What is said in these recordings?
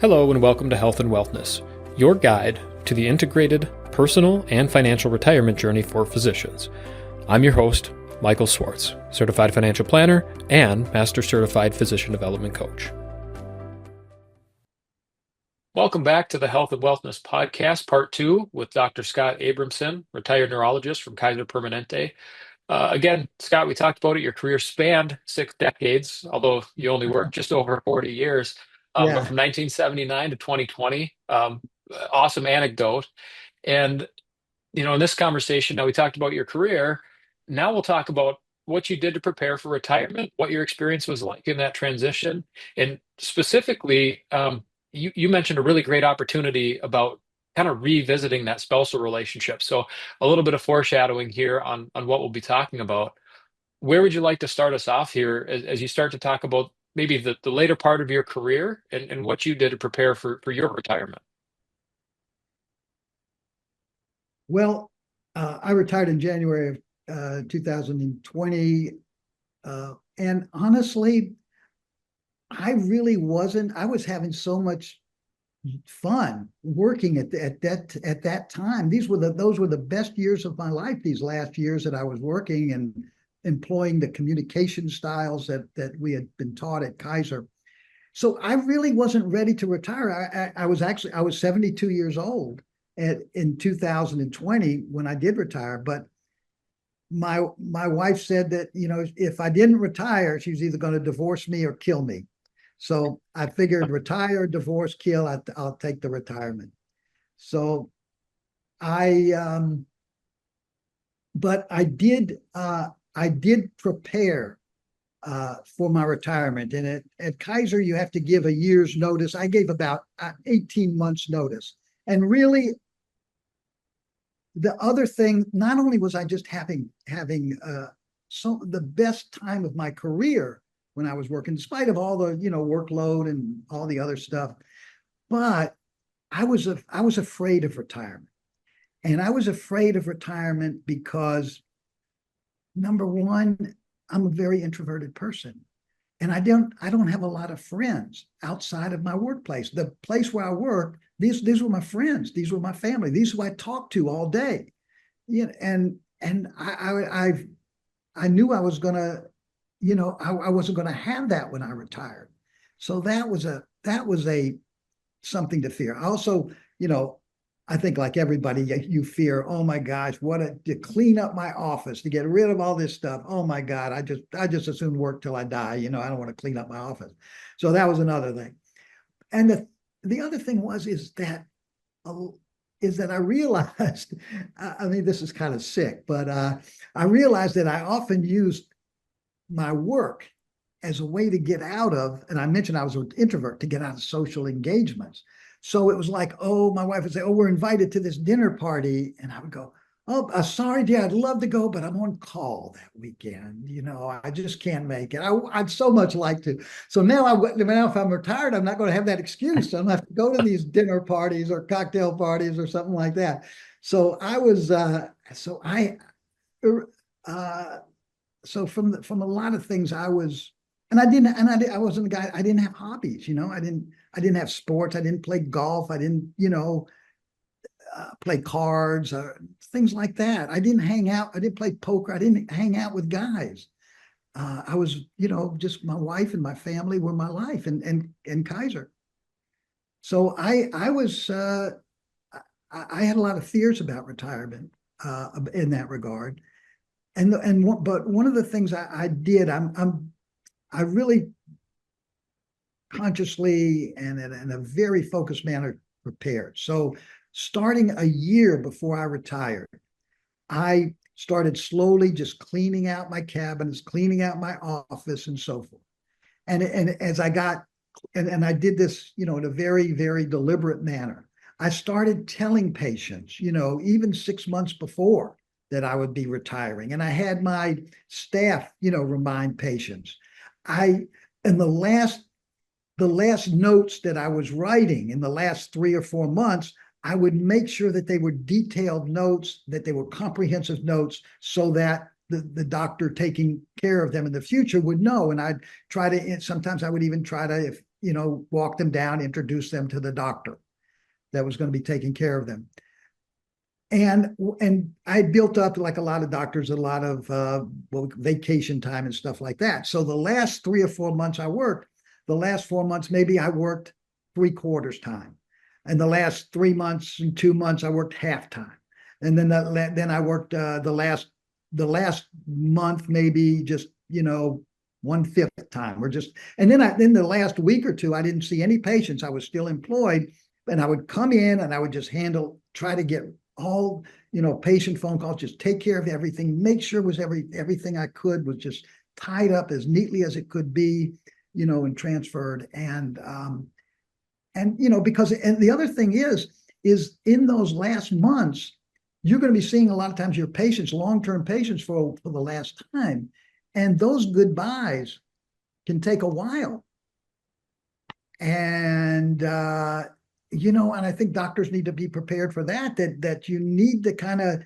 Hello and welcome to Health and Wellness, your guide to the integrated personal and financial retirement journey for physicians. I'm your host, Michael Swartz, Certified Financial Planner and Master Certified Physician Development Coach. Welcome back to the Health and Wellness Podcast, Part 2 with Dr. Scott Abramson, retired neurologist from Kaiser Permanente. Again, Scott, we talked about it. Your career spanned 6 decades, although you only worked just over 40 years. But from 1979 to 2020, awesome anecdote. And, in this conversation, now we talked about your career. Now we'll talk about what you did to prepare for retirement, what your experience was like in that transition. And specifically, you mentioned a really great opportunity about kind of revisiting that spousal relationship. So a little bit of foreshadowing here on what we'll be talking about. Where would you like to start us off here as you start to talk about maybe the later part of your career and what you did to prepare for your retirement? Well, I retired in January of 2020. And honestly, I was having so much fun working at that time. Those were the best years of my life, these last years that I was working and employing the communication styles that we had been taught at Kaiser. So I really wasn't ready to retire. I was 72 years old in 2020 when I did retire. But my wife said that, if I didn't retire, she was either going to divorce me or kill me. So I figured retire, divorce, kill, I'll take the retirement. So but I did prepare for my retirement. And at Kaiser, you have to give a year's notice. I gave about 18 months notice. And really, the other thing, not only was I just having the best time of my career when I was working, despite of all the workload and all the other stuff, but I was afraid of retirement. And I was afraid of retirement because, number one, I'm a very introverted person, and I don't have a lot of friends outside of my workplace. The place where I work, these were my friends, these were my family, these who I talked to all day. And I knew I was gonna, I wasn't gonna have that when I retired. So that was something to fear. I also, I think like everybody, you fear, oh my gosh, to clean up my office, to get rid of all this stuff. Oh my God, I just as soon work till I die. I don't want to clean up my office. So that was another thing. And the other thing is that I realized, I mean, this is kind of sick, but I realized that I often used my work as a way to get out of, and I mentioned I was an introvert, to get out of social engagements. So it was like, oh, my wife would say, oh, we're invited to this dinner party. And I would go, oh, sorry, dear, I'd love to go, but I'm on call that weekend. I just can't make it. I'd so much like to. So now if I'm retired, I'm not going to have that excuse. So I don't have to go to these dinner parties or cocktail parties or something like that. So I was, so from a lot of things I was, and I wasn't a guy, I didn't have hobbies, I didn't have sports. I didn't play golf. I didn't, play cards or things like that. I didn't hang out. I didn't play poker. I didn't hang out with guys. I was, just my wife and my family were my life and Kaiser. So I had a lot of fears about retirement in that regard. But one of the things I did, I really consciously and in a very focused manner prepared. So starting a year before I retired, I started slowly just cleaning out my cabinets, cleaning out my office and so forth. And as I got, and I did this, in a very, very deliberate manner. I started telling patients, even 6 months before that I would be retiring. And I had my staff, remind patients. In the last notes that I was writing in the last 3 or 4 months, I would make sure that they were detailed notes, that they were comprehensive notes, so that the doctor taking care of them in the future would know. And sometimes I would even try to, walk them down, introduce them to the doctor that was going to be taking care of them. And I built up, like a lot of doctors, a lot of vacation time and stuff like that. So the last 3 or 4 months I worked, the last 4 months maybe I worked 3/4 time, and the last 3 months and 2 months I worked half time, and then I worked the last month maybe just 1/5 time, or just, and then the last week or two I didn't see any patients. I was still employed, and I would come in and I would just try to get all patient phone calls, just take care of everything, make sure was everything I could was just tied up as neatly as it could be, and transferred. And because, and the other thing is in those last months, you're going to be seeing a lot of times your patients, long-term patients, for the last time, and those goodbyes can take a while. And and I think doctors need to be prepared for that you need to kind of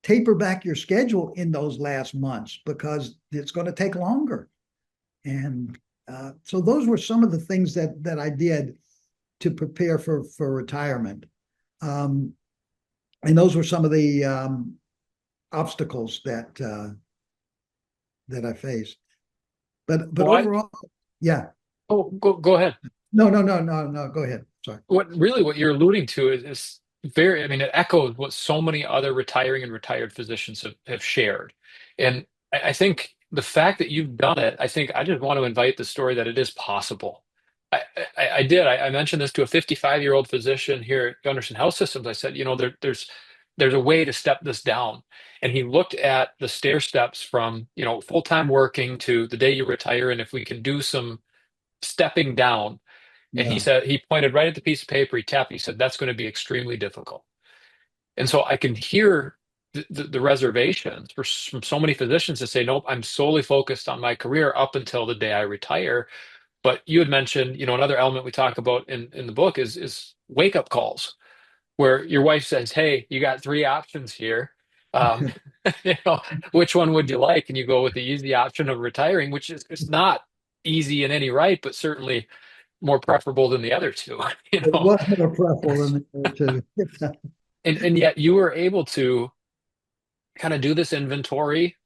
taper back your schedule in those last months, because it's going to take longer. And so those were some of the things that I did to prepare for retirement. And those were some of the obstacles that I faced. But Well, overall, yeah. oh, go ahead. No, no, no, no, no. Go ahead. Sorry. What you're alluding to is very, I mean, it echoes what so many other retiring and retired physicians have shared. And I think the fact that you've done it, I think I just want to invite the story that it is possible. I mentioned this to a 55-year-old physician here at Gunderson Health Systems. I said, there's a way to step this down. And he looked at the stair steps from, full-time working to the day you retire, and if we can do some stepping down. And Yeah. he pointed right at the piece of paper, he tapped, he said, that's going to be extremely difficult. And so I can hear the reservations from so many physicians to say, nope, I'm solely focused on my career up until the day I retire. But you had mentioned, another element we talk about in the book is wake up calls, where your wife says, hey, you got three options here. Um, you know, which one would you like? And you go with the easy option of retiring, which is it's not easy in any right, but certainly more preferable than the other two, you It know. was more preferable than the other two. And yet you were able to kind of do this inventory,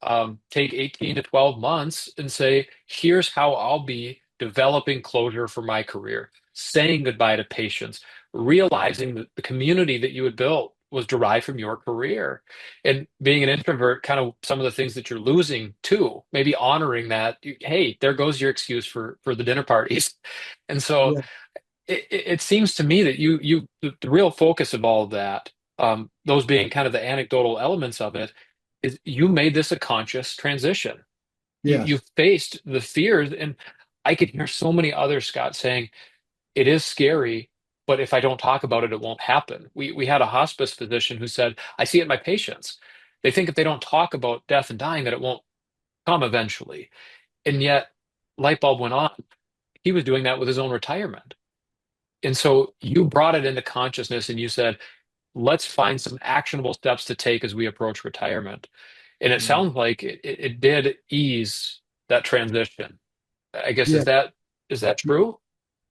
take 18 to 12 months and say, here's how I'll be developing closure for my career, saying goodbye to patients, realizing that the community that you had built was derived from your career. And being an introvert, kind of some of the things that you're losing too, maybe honoring that, hey, there goes your excuse for the dinner parties. And so Yeah. it seems to me that the real focus of all of that, those being kind of the anecdotal elements of it, is you made this a conscious transition. You Yes. faced the fears, and I could hear so many others, Scott, saying it is scary, but if I don't talk about it, it won't happen. We had a hospice physician who said, I see it in my patients. They think if they don't talk about death and dying, that it won't come eventually. And yet, light bulb went on. He was doing that with his own retirement. And so you brought it into consciousness and you said, let's find some actionable steps to take as we approach retirement. And it Yeah. sounds like it did ease that transition. I guess Yeah. is that true?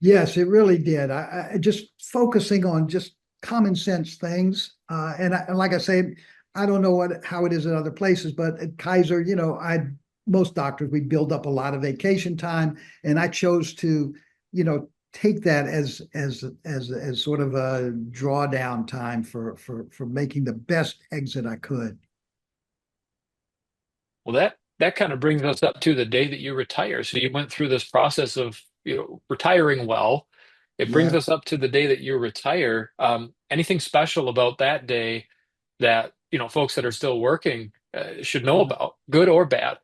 Yes, it really did. I just focusing on just common sense things. And like I say, I don't know how it is in other places, but at Kaiser, most doctors, we build up a lot of vacation time, and I chose to, take that as sort of a drawdown time for making the best exit I could. Well, that kind of brings us up to the day that you retire. So you went through this process of, retiring well. It brings Yeah. us up to the day that you retire. Anything special about that day that, folks that are still working should know about, good or bad?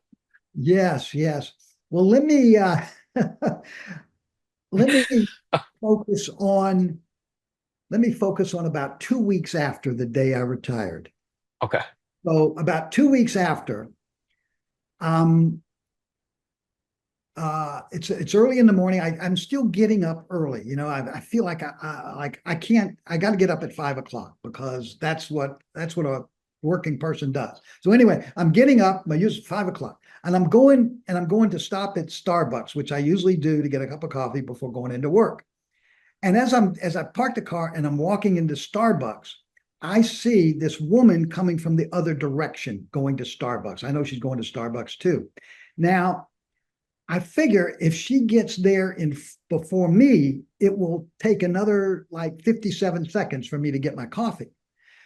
Yes, yes. Well, let me focus on let me focus on about 2 weeks after the day I retired. Okay. So about 2 weeks after, um, it's early in the morning. I'm still getting up early. I feel like I can't. I got to get up at 5 o'clock, because that's what a working person does. So anyway, I'm getting up. I use 5 o'clock. And I'm going to stop at Starbucks, which I usually do to get a cup of coffee before going into work. And as I park the car and I'm walking into Starbucks, I see this woman coming from the other direction going to Starbucks. I know she's going to Starbucks too. Now, I figure if she gets there before me, it will take another like 57 seconds for me to get my coffee.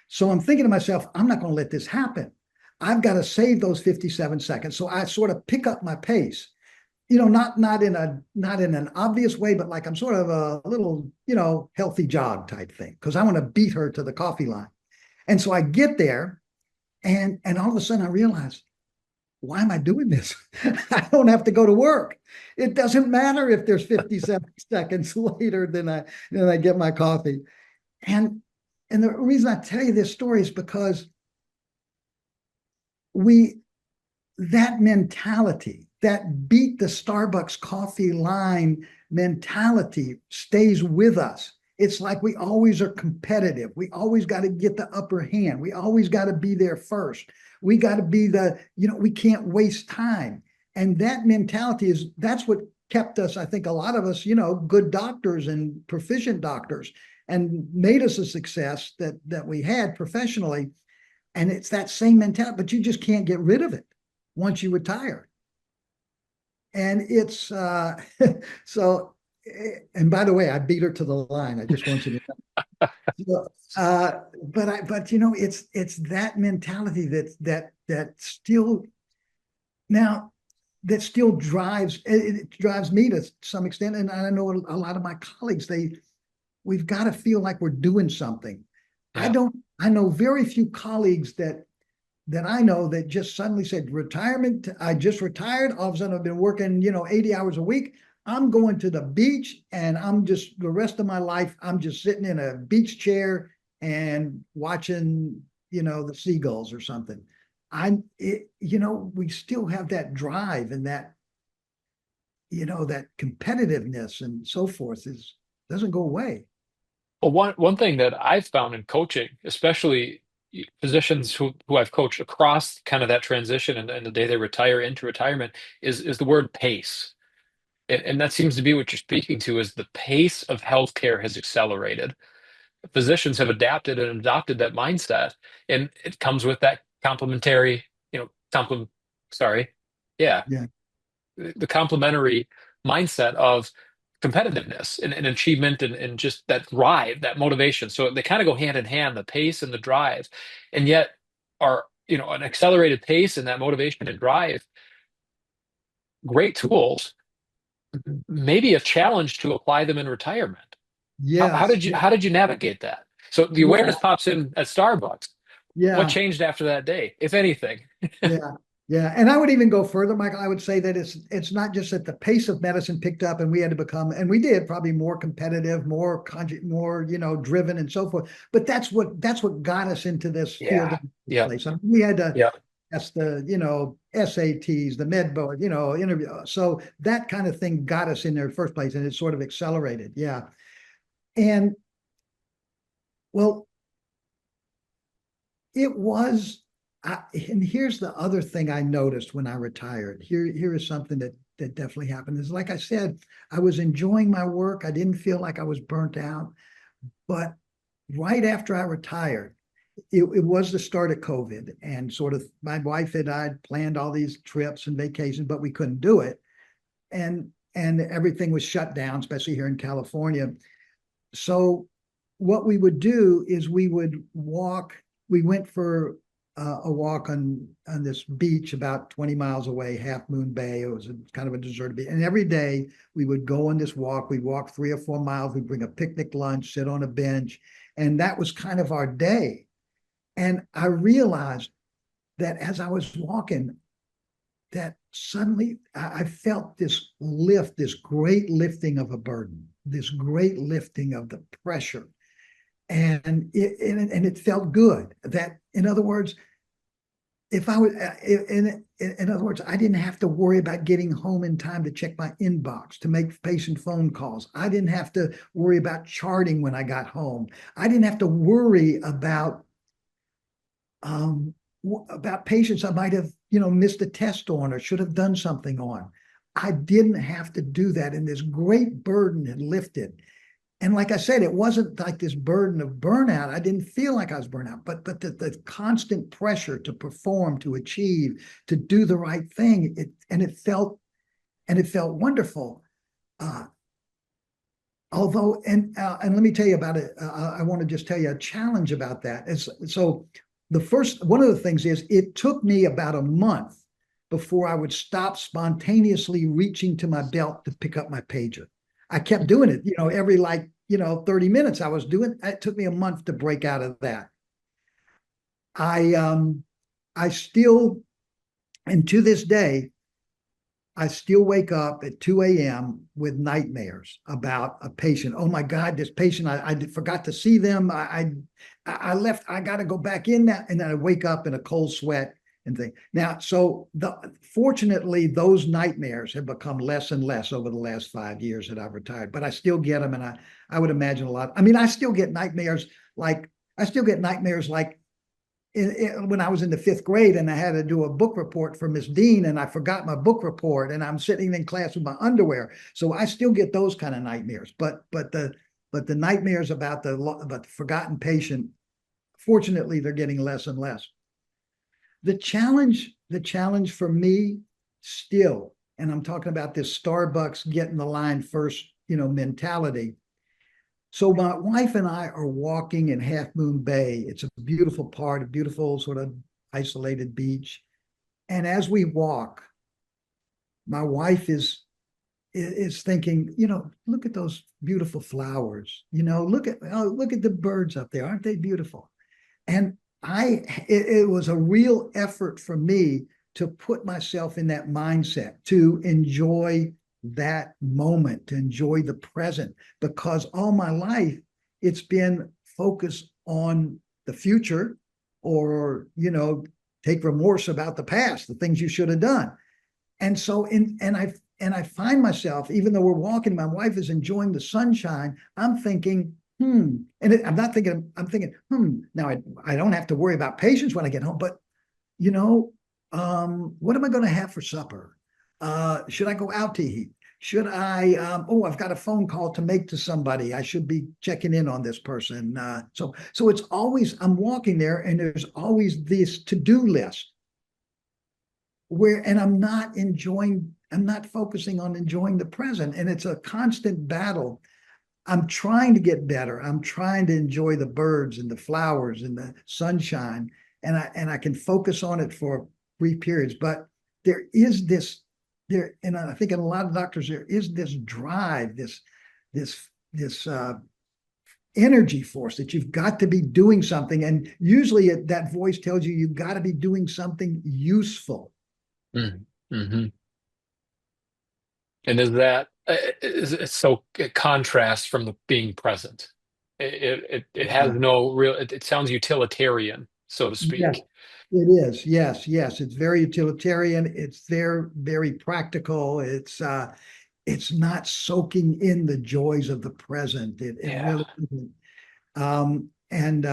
So I'm thinking to myself, I'm not going to let this happen. I've got to save those 57 seconds. So I sort of pick up my pace, not in an obvious way, but like I'm sort of a little, healthy jog type thing, because I want to beat her to the coffee line. And so I get there, and all of a sudden I realize, why am I doing this? I don't have to go to work. It doesn't matter if there's 57 seconds later than I get my coffee. And the reason I tell you this story is because that mentality, that beat the Starbucks coffee line mentality stays with us. It's like we always are competitive. We always got to get the upper hand. We always got to be there first. We got to be we can't waste time. And that mentality that's what kept us, I think, a lot of us, good doctors and proficient doctors, and made us a success that we had professionally. And it's that same mentality, but you just can't get rid of it once you retire. And it's so. And by the way, I beat her to the line. I just want you to know. But it's that mentality that still now that still drives it drives me to some extent, and I know a lot of my colleagues. We've got to feel like we're doing something. Yeah. I know very few colleagues that I know that just suddenly said, retirement, I just retired. All of a sudden I've been working, 80 hours a week. I'm going to the beach, and I'm just the rest of my life, I'm just sitting in a beach chair and watching, the seagulls or something. We still have that drive, and that, that competitiveness and so forth doesn't go away. Well, one thing that I've found in coaching, especially physicians who I've coached across kind of that transition and the day they retire into retirement, is the word pace. And that seems to be what you're speaking to, is the pace of healthcare has accelerated. Physicians have adapted and adopted that mindset, and it comes with that complementary, sorry, yeah, Yeah. the complementary mindset of competitiveness and achievement and just that drive, that motivation. So they kind of go hand in hand, the pace and the drive, and yet are, an accelerated pace and that motivation and drive, great tools, maybe a challenge to apply them in retirement. How Yes. did you navigate that? So the awareness Well, pops in at Starbucks. What yeah. changed after that day, if anything? Yeah, yeah, and I would even go further, Michael. I would say that it's not just that the pace of medicine picked up, and we had to become, and we did probably more competitive, more driven, and so forth. But that's what got us into this field in Yeah, the first yeah, place. I mean, we had to yeah. test the SATs, the med board, interview. So that kind of thing got us in there in the first place, and it sort of accelerated. Yeah, and well, it was, and here's the other thing I noticed when I retired. Here is something that definitely happened. Is like I said, I was enjoying my work. I didn't feel like I was burnt out. But right after I retired, it was the start of COVID, and sort of my wife and I had planned all these trips and vacations, but we couldn't do it, and everything was shut down, especially here in California. So what we would do is we would walk. We went for a walk on this beach about 20 miles away, Half Moon Bay. It was kind of a deserted beach. And every day we would go on this walk. We'd walk 3 or 4 miles. We'd bring a picnic lunch, sit on a bench. And that was kind of our day. And I realized that as I was walking, that suddenly I felt this lift, this great lifting of a burden, this great lifting of the pressure. And it felt good. That, in other words, if I would, in other words, I didn't have to worry about getting home in time to check my inbox, to make patient phone calls. I didn't have to worry about charting when I got home. I didn't have to worry about patients I might have missed a test on or should have done something on. I didn't have to do that. And this great burden had lifted. And like I said, it wasn't like this burden of burnout. I didn't feel like I was burnout, but the constant pressure to perform, to achieve, to do the right thing. It felt wonderful. Uh, Although, and let me tell you about it. I want to just tell you a challenge about that. So one of the things is it took me about a month before I would stop spontaneously reaching to my belt to pick up my pager. I kept doing it, every 30 minutes I was doing. It took me a month to break out of that. I still, and to this day, I still wake up at 2 a.m. with nightmares about a patient. Oh my God, this patient, I forgot to see them. I left, I got to go back in now. And then I wake up in a cold sweat and think. Now, fortunately, those nightmares have become less and less over the last 5 years that I've retired, but I still get them. And I would imagine a lot. I mean, I still get nightmares like, when I was in the fifth grade and I had to do a book report for Miss Dean and I forgot my book report and I'm sitting in class with my underwear. So I still get those kind of nightmares. But the nightmares about the forgotten patient, fortunately, they're getting less and less. The challenge for me still, and I'm talking about this Starbucks getting the line first, mentality. So my wife and I are walking in Half Moon Bay. It's a beautiful part, a beautiful sort of isolated beach. And as we walk, my wife is thinking, look at those beautiful flowers. Look at the birds up there. Aren't they beautiful? And it was a real effort for me to put myself in that mindset, to enjoy that moment, to enjoy the present, because all my life it's been focused on the future or, take remorse about the past, the things you should have done. And so I find myself, even though we're walking, my wife is enjoying the sunshine, I'm thinking, I'm not thinking, I'm thinking, now I don't have to worry about patients when I get home, but what am I going to have for supper? Should I go out to eat? Should I, I've got a phone call to make to somebody. I should be checking in on this person. So it's always, I'm walking there and there's always this to-do list and I'm not focusing on enjoying the present. And it's a constant battle. I'm trying to get better. I'm trying to enjoy the birds and the flowers and the sunshine. And I can focus on it for brief periods, but there is this and I think in a lot of doctors, there is this drive, this energy force that you've got to be doing something. And usually that voice tells you you've got to be doing something useful. Mm-hmm. And it's so it contrasts from the being present. It has Yeah. no real. It sounds utilitarian, so to Yes, speak. it is. Yes, yes. It's very utilitarian. It's very practical. It's not soaking in the joys of the present. It Yeah. really isn't. And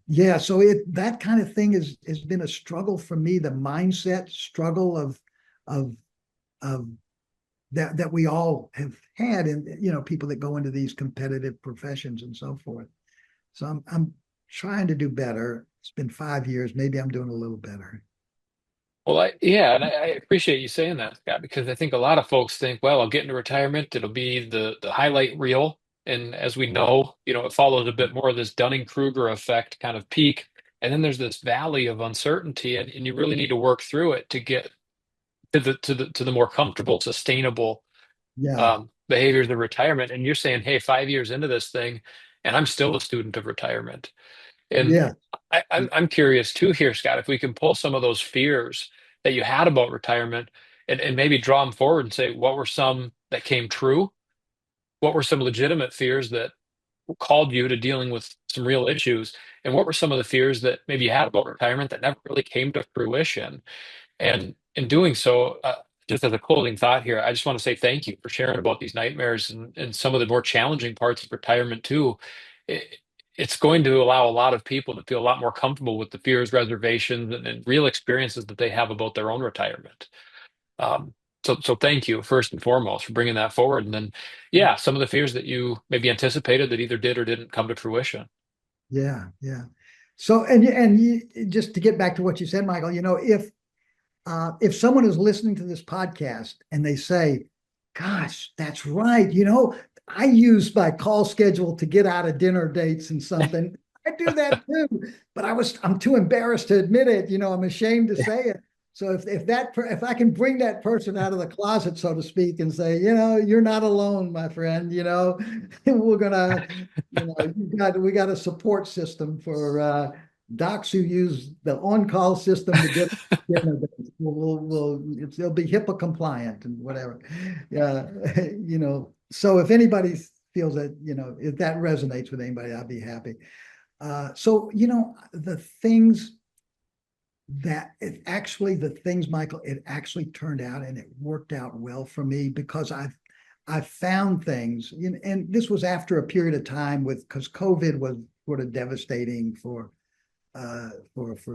yeah, so that kind of thing has been a struggle for me, the mindset struggle of of that we all have had, and people that go into these competitive professions and so forth. So I'm trying to do better. It's been 5 years. Maybe I'm doing a little better. Well, yeah, and I appreciate you saying that, Scott, because I think a lot of folks think, well, I'll get into retirement, it'll be the highlight reel, and as we know, it follows a bit more of this Dunning-Kruger effect kind of peak, and then there's this valley of uncertainty, and you really need to work through it to get to the more comfortable, sustainable Yeah, behaviors of retirement. And you're saying, hey, 5 years into this thing, and I'm still a student of retirement. And yeah, I'm curious too here, Scott, if we can pull some of those fears that you had about retirement and maybe draw them forward and say, what were some that came true? What were some legitimate fears that called you to dealing with some real issues? And what were some of the fears that maybe you had about retirement that never really came to fruition? And in doing so, just as a closing thought here, I just want to say thank you for sharing about these nightmares and some of the more challenging parts of retirement too. It, it's going to allow a lot of people to feel a lot more comfortable with the fears, reservations, and real experiences that they have about their own retirement. Um, so thank you first and foremost for bringing that forward. And then, yeah, some of the fears that you maybe anticipated that either did or didn't come to fruition. Yeah, yeah. So, just to get back to what you said, Michael, if someone is listening to this podcast and they say, "Gosh, that's right," I use my call schedule to get out of dinner dates and something. I do that too, but I'm too embarrassed to admit it. I'm ashamed to say it. So if I can bring that person out of the closet, so to speak, and say, you're not alone, my friend. We're gonna, we got a support system for docs who use the on-call system to get dinner dates. It'll be HIPAA compliant and whatever. Yeah, So if anybody feels that, if that resonates with anybody, I'll be happy. So the things Michael, it actually turned out and it worked out well for me because I've found things, and this was after a period of time because COVID was sort of devastating for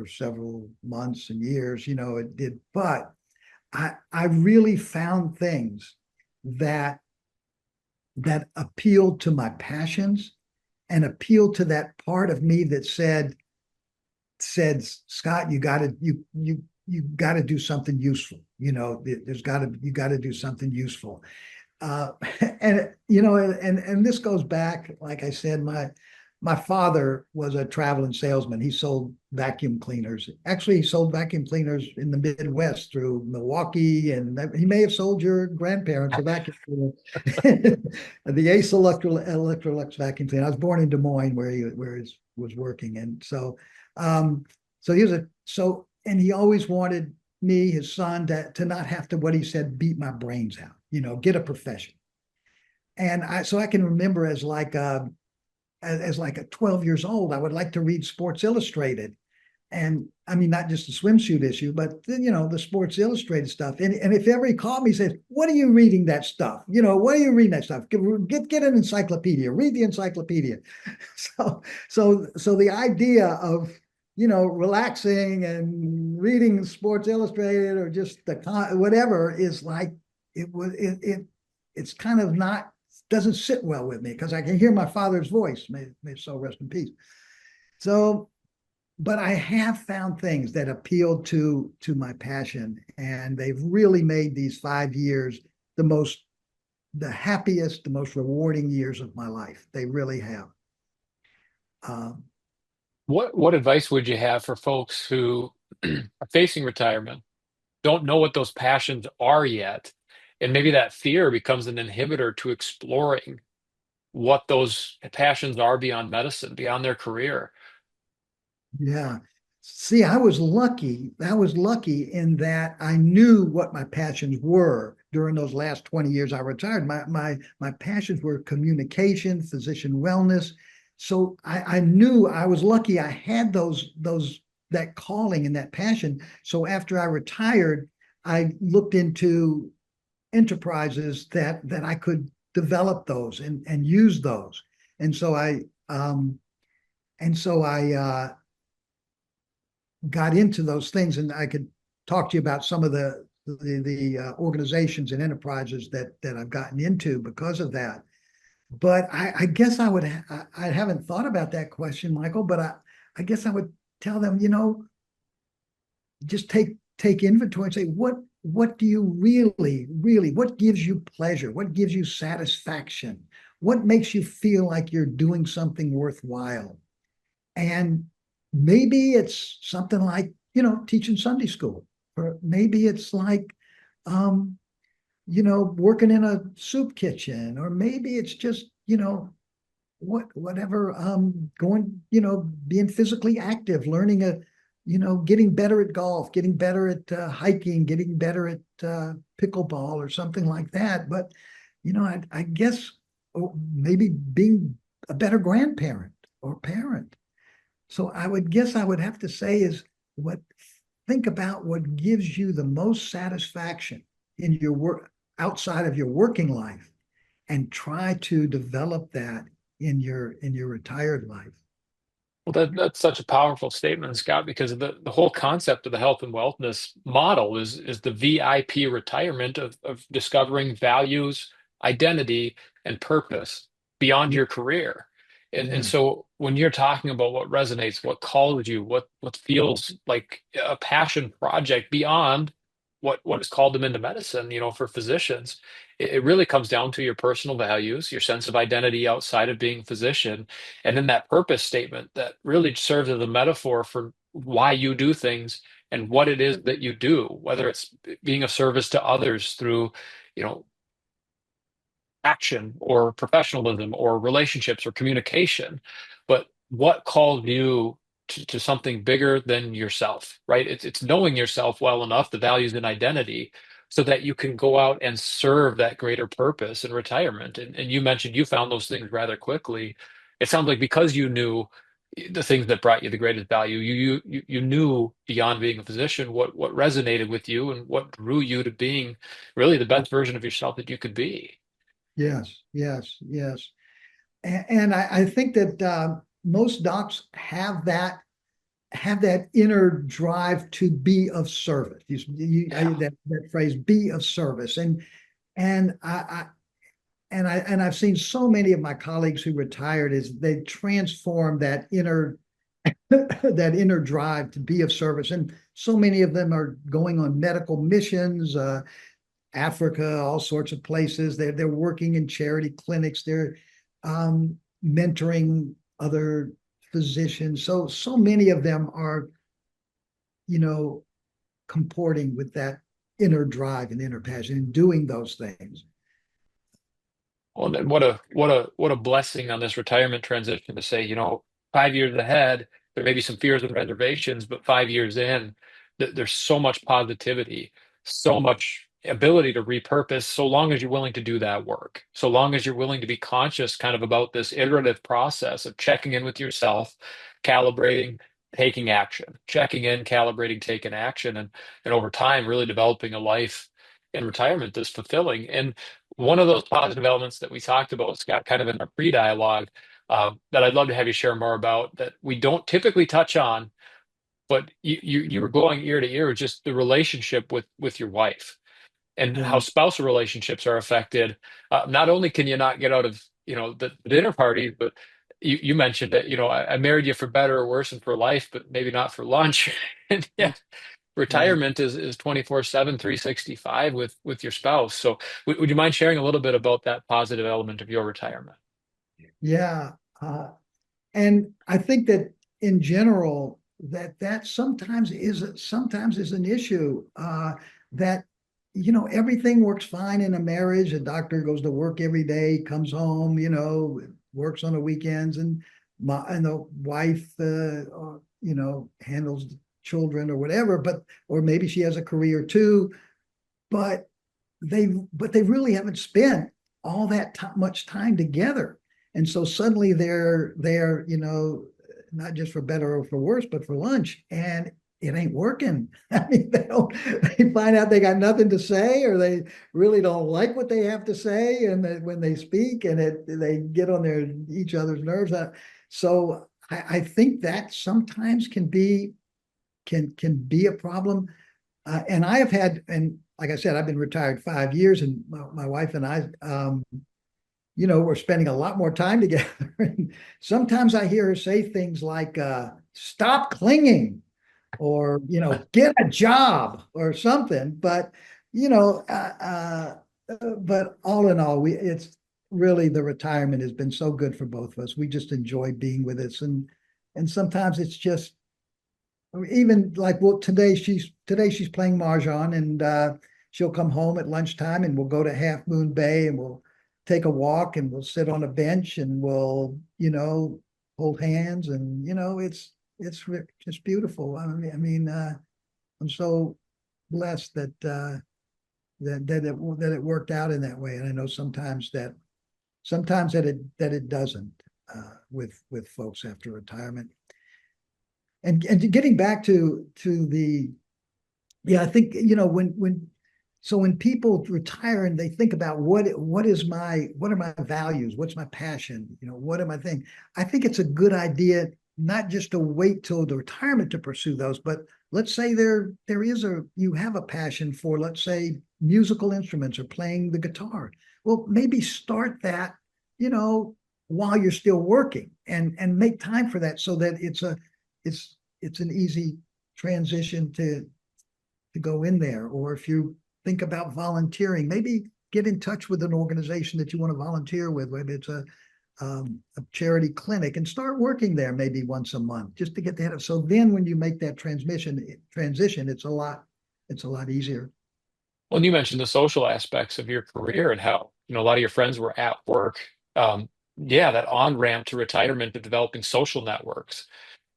several months and years, it did. But I really found things that appealed to my passions and appealed to that part of me that said, Scott, you got to do something useful. You got to do something useful. Uh, and this goes back, like I said, my father was a traveling salesman. He sold vacuum cleaners. Actually, he sold vacuum cleaners in the Midwest through Milwaukee, and he may have sold your grandparents a vacuum cleaner, the Ace Electrolux vacuum cleaner. I was born in Des Moines, where he was working, and so and he always wanted me, his son, to not have to, what he said, beat my brains out. Get a profession. And I can remember as like a 12 years old, I would like to read Sports Illustrated. And I mean, not just the swimsuit issue, but the Sports Illustrated stuff. And if ever he called me, he says, "What are you reading that stuff? What are you reading that stuff? Get an encyclopedia, read the encyclopedia." So the idea of relaxing and reading Sports Illustrated or just whatever is like it's kind of not doesn't sit well with me because I can hear my father's voice. May so rest in peace. So, but I have found things that appeal to my passion, and they've really made these 5 years the happiest, the most rewarding years of my life. They really have. Um, What advice would you have for folks who are facing retirement, don't know what those passions are yet, and maybe that fear becomes an inhibitor to exploring what those passions are beyond medicine, beyond their career? Yeah. See, I was lucky. I was lucky in that I knew what my passions were during those last 20 years I retired. My passions were communication, physician wellness. So I knew I was lucky I had that calling and that passion. So after I retired, I looked into enterprises that I could develop those and use those. And so I got into those things, and I could talk to you about some of the organizations and enterprises that I've gotten into because of that. But I guess I haven't thought about that question, Michael. But I guess I would tell them, just take inventory and say what do you really what gives you pleasure, what gives you satisfaction, what makes you feel like you're doing something worthwhile. And maybe it's something like, teaching Sunday school, or maybe it's like, working in a soup kitchen, or maybe it's just, whatever, being physically active, learning getting better at golf, getting better at hiking, getting better at pickleball or something like that. But, I guess maybe being a better grandparent or parent. So I would guess I would have to say is think about what gives you the most satisfaction in your work outside of your working life, and try to develop that in your retired life. Well, that's such a powerful statement, Scott, because the whole concept of the health and wellness model is the VIP retirement of discovering values, identity, and purpose beyond Yeah, your career. And yeah, so when you're talking about what resonates, what calls you, what feels like a passion project beyond what is called them into medicine, for physicians, it really comes down to your personal values, your sense of identity outside of being a physician, and then that purpose statement that really serves as a metaphor for why you do things and what it is that you do, whether it's being of service to others through, you know, action or professionalism or relationships or communication. But what called you to something bigger than yourself, right? It's knowing yourself well enough, the values and identity, so that you can go out and serve that greater purpose in retirement. And you mentioned you found those things rather quickly. It sounds like because you knew the things that brought you the greatest value, you knew beyond being a physician what resonated with you and what drew you to being really the best version of yourself that you could be. yes, yes, yes. And I think that most docs have that inner drive to be of service. Yeah. That phrase, be of service, and I've seen so many of my colleagues who retired is they transform that inner that inner drive to be of service, and so many of them are going on medical missions, Africa, all sorts of places. They're working in charity clinics. They're mentoring other physicians. So many of them are, you know, comporting with that inner drive and inner passion and doing those things. Well, then what a blessing on this retirement transition to say, 5 years ahead, there may be some fears and reservations, but 5 years in, there's so much positivity, so much ability to repurpose, so long as you're willing to do that work, so long as you're willing to be conscious kind of about this iterative process of checking in with yourself, calibrating, taking action, checking in, calibrating, taking action, and over time, really developing a life in retirement that's fulfilling. And one of those positive elements that we talked about, Scott, kind of in our pre-dialogue, that I'd love to have you share more about that we don't typically touch on, but you were going ear to ear with just the relationship with your wife and how Yeah, spousal relationships are affected. Not only can you not get out of the dinner party, but you mentioned that I married you for better or worse and for life, but maybe not for lunch. And yeah, yeah, retirement is 24/7, 365 with your spouse. So would you mind sharing a little bit about that positive element of your retirement? yeah. And I think that in general, that sometimes is an issue. That everything works fine in a marriage. A doctor goes to work every day, comes home, works on the weekends, and the wife, handles the children or whatever. Or maybe she has a career too. But they really haven't spent all that much time together, and so suddenly they're not just for better or for worse, but for lunch, and it ain't working. I mean, they find out they got nothing to say, or they really don't like what they have to say, and when they speak, and they get on each other's nerves. So I think that sometimes can be a problem. And I have had, and like I said, I've been retired 5 years, and my wife and I, we're spending a lot more time together. And sometimes I hear her say things like, stop clinging, or, get a job or something. You know, uh, but all in all, it's really, the retirement has been so good for both of us. We just enjoy being with us. And sometimes it's just, even like, well, today she's playing mahjong, and she'll come home at lunchtime, and we'll go to Half Moon Bay, and we'll take a walk, and we'll sit on a bench, and we'll hold hands, and it's just beautiful. I'm so blessed that it worked out in that way. And I know sometimes that it doesn't, with folks after retirement. And getting back to the, yeah, I think, when people retire and they think about what are my values, what's my passion, what am I thinking? I think it's a good idea not just to wait till the retirement to pursue those, but let's say there is a you have a passion for, let's say, musical instruments or playing the guitar. Well, maybe start that, you know, while you're still working, and make time for that so that it's an easy transition to go in there. Or if you think about volunteering, maybe get in touch with an organization that you want to volunteer with, maybe it's a charity clinic, and start working there maybe once a month just to get the head of. So then when you make that transition, it's a lot easier. Well, you mentioned the social aspects of your career and how, a lot of your friends were at work. Yeah, that on ramp to retirement of developing social networks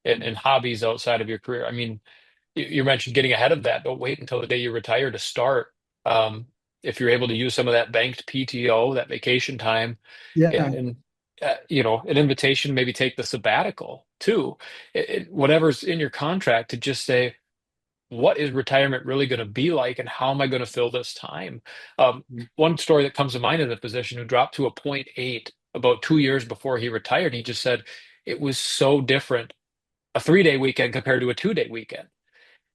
and hobbies outside of your career. I mean, you mentioned getting ahead of that. Don't wait until the day you retire to start. Um, if you're able to use some of that banked PTO, that vacation time, Yeah, and an invitation, maybe take the sabbatical too. Whatever's in your contract to just say, what is retirement really going to be like, and how am I going to fill this time? One story that comes to mind is a physician who dropped to a point 0.8 about 2 years before he retired. He just said it was so different, a 3-day weekend compared to a 2-day weekend.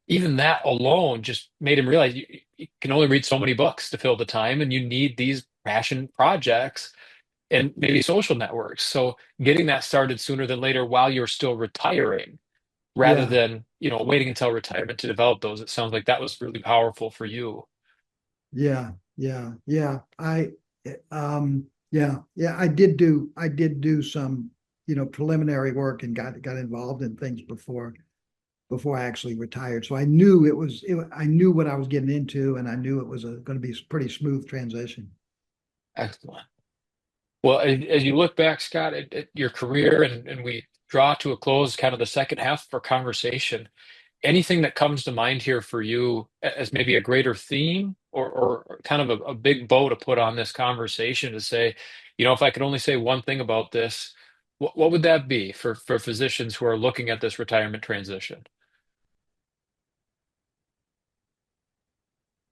Even that alone just made him realize you can only read so many books to fill the time, and you need these passion projects and maybe social networks. So getting that started sooner than later while you're still retiring, rather yeah, than, waiting until retirement to develop those. It sounds like that was really powerful for you. yeah. Yeah. I did do some, preliminary work and got involved in things before I actually retired. So I knew I knew what I was getting into, and I knew it was going to be a pretty smooth transition. Excellent. Well, as you look back, Scott, at your career, and we draw to a close kind of the second half of our conversation, anything that comes to mind here for you as maybe a greater theme, or kind of a big bow to put on this conversation to say, if I could only say one thing about this, what would that be for physicians who are looking at this retirement transition?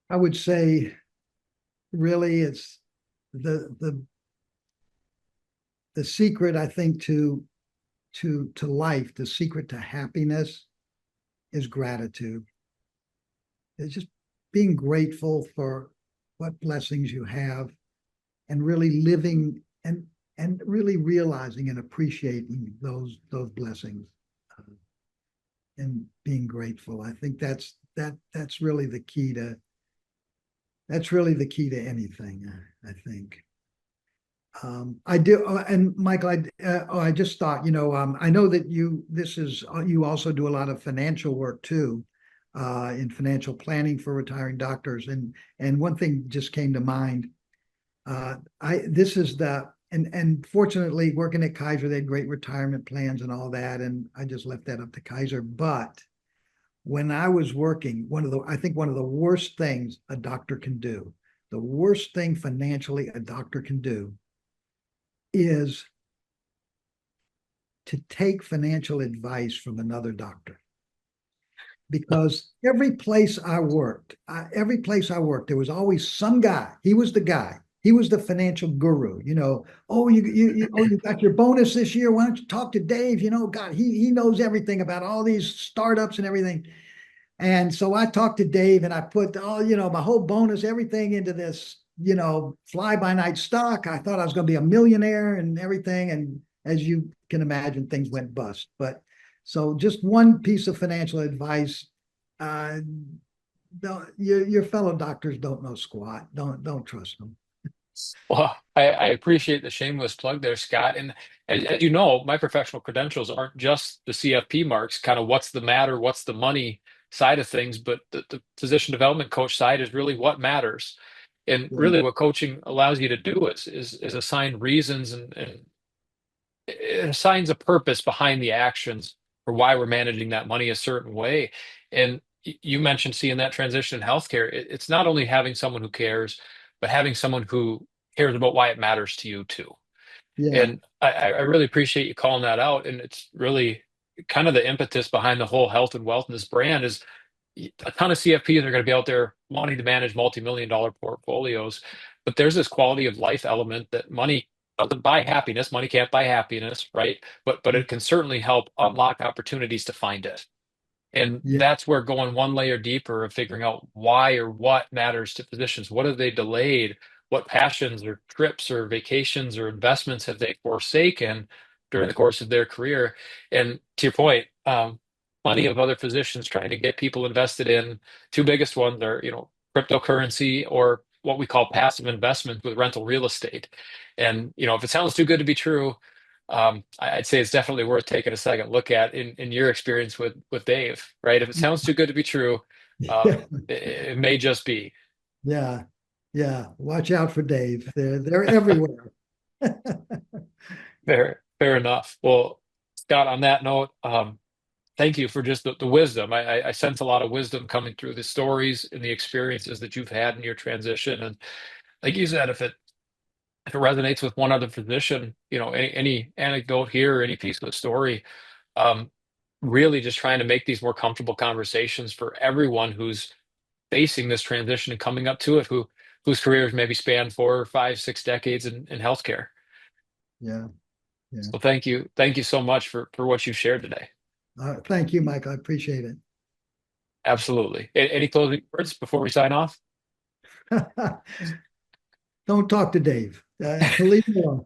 I would say really it's the the the secret, I think, to life, the secret to happiness is gratitude. It's just being grateful for what blessings you have, and really living and really realizing and appreciating those blessings, uh, and being grateful. I think that's really the key to anything. I think. I do, and Michael, I just thought, I know that you also do a lot of financial work too, in financial planning for retiring doctors, and one thing just came to mind. I this is the and fortunately, working at Kaiser, they had great retirement plans and all that, and I just left that up to Kaiser. But when I was working, I think one of the worst things a doctor can do, the worst thing financially a doctor can do, is to take financial advice from another doctor. Because every place I worked, there was always some guy. He was the guy. He was the financial guru. Oh, you got your bonus this year. Why don't you talk to Dave? God, he knows everything about all these startups and everything. And so I talked to Dave, and I put my whole bonus, everything into this, fly by night stock. I thought I was going to be a millionaire and everything. And as you can imagine, things went bust. But so just one piece of financial advice. Uh, your fellow doctors don't know squat. Don't trust them. Well, I appreciate the shameless plug there, Scott. And as you know, my professional credentials aren't just the CFP marks, kind of what's the matter, what's the money side of things, but the physician development coach side is really what matters. And Yeah, really what coaching allows you to do is assign reasons, and it assigns a purpose behind the actions for why we're managing that money a certain way. And you mentioned seeing that transition in healthcare. It's not only having someone who cares, but having someone who cares about why it matters to you too. yeah, And I really appreciate you calling that out. And it's really kind of the impetus behind the whole health and wellness brand is a ton of CFPs are going to be out there wanting to manage multi-million-dollar portfolios, but there's this quality of life element that money doesn't buy happiness. Money can't buy happiness, right? But it can certainly help unlock opportunities to find it. And Yeah, that's where going one layer deeper of figuring out why or what matters to physicians. What have they delayed? What passions or trips or vacations or investments have they forsaken during the course of their career? And to your point, plenty of other physicians trying to get people invested in two biggest ones are, cryptocurrency or what we call passive investment with rental real estate. And, if it sounds too good to be true, I'd say it's definitely worth taking a second look at in your experience with Dave, right? If it sounds too good to be true, yeah, it may just be. yeah, yeah. Watch out for Dave. They're everywhere. Fair enough. Well, Scott, on that note, thank you for just the wisdom. I sense a lot of wisdom coming through the stories and the experiences that you've had in your transition. And like you said, if it resonates with one other physician, any anecdote here or any piece of the story, um, really just trying to make these more comfortable conversations for everyone who's facing this transition and coming up to it, whose careers maybe span 4, 5, 6 decades in healthcare. Yeah, yeah. So thank you so much for what you've shared today. Thank you, Mike. I appreciate Absolutely. Any closing words before we sign off? it. Don't talk to Dave. Leave him alone.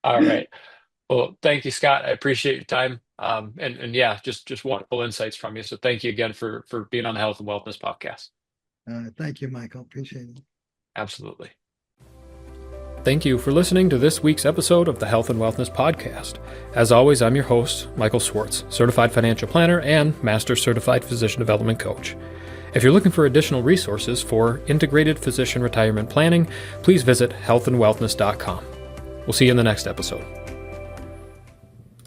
All right. Well, thank you, Scott. I appreciate your time. And yeah, just wonderful insights from you. So thank you again for being on the Health and Wellness podcast. Thank you, Michael. Appreciate it. Absolutely. Thank you for listening to this week's episode of the Health and Wellness Podcast. As always, I'm your host, Michael Schwartz, Certified Financial Planner and Master Certified Physician Development Coach. If you're looking for additional resources for integrated physician retirement planning, please visit healthandwellness.com. We'll see you in the next episode.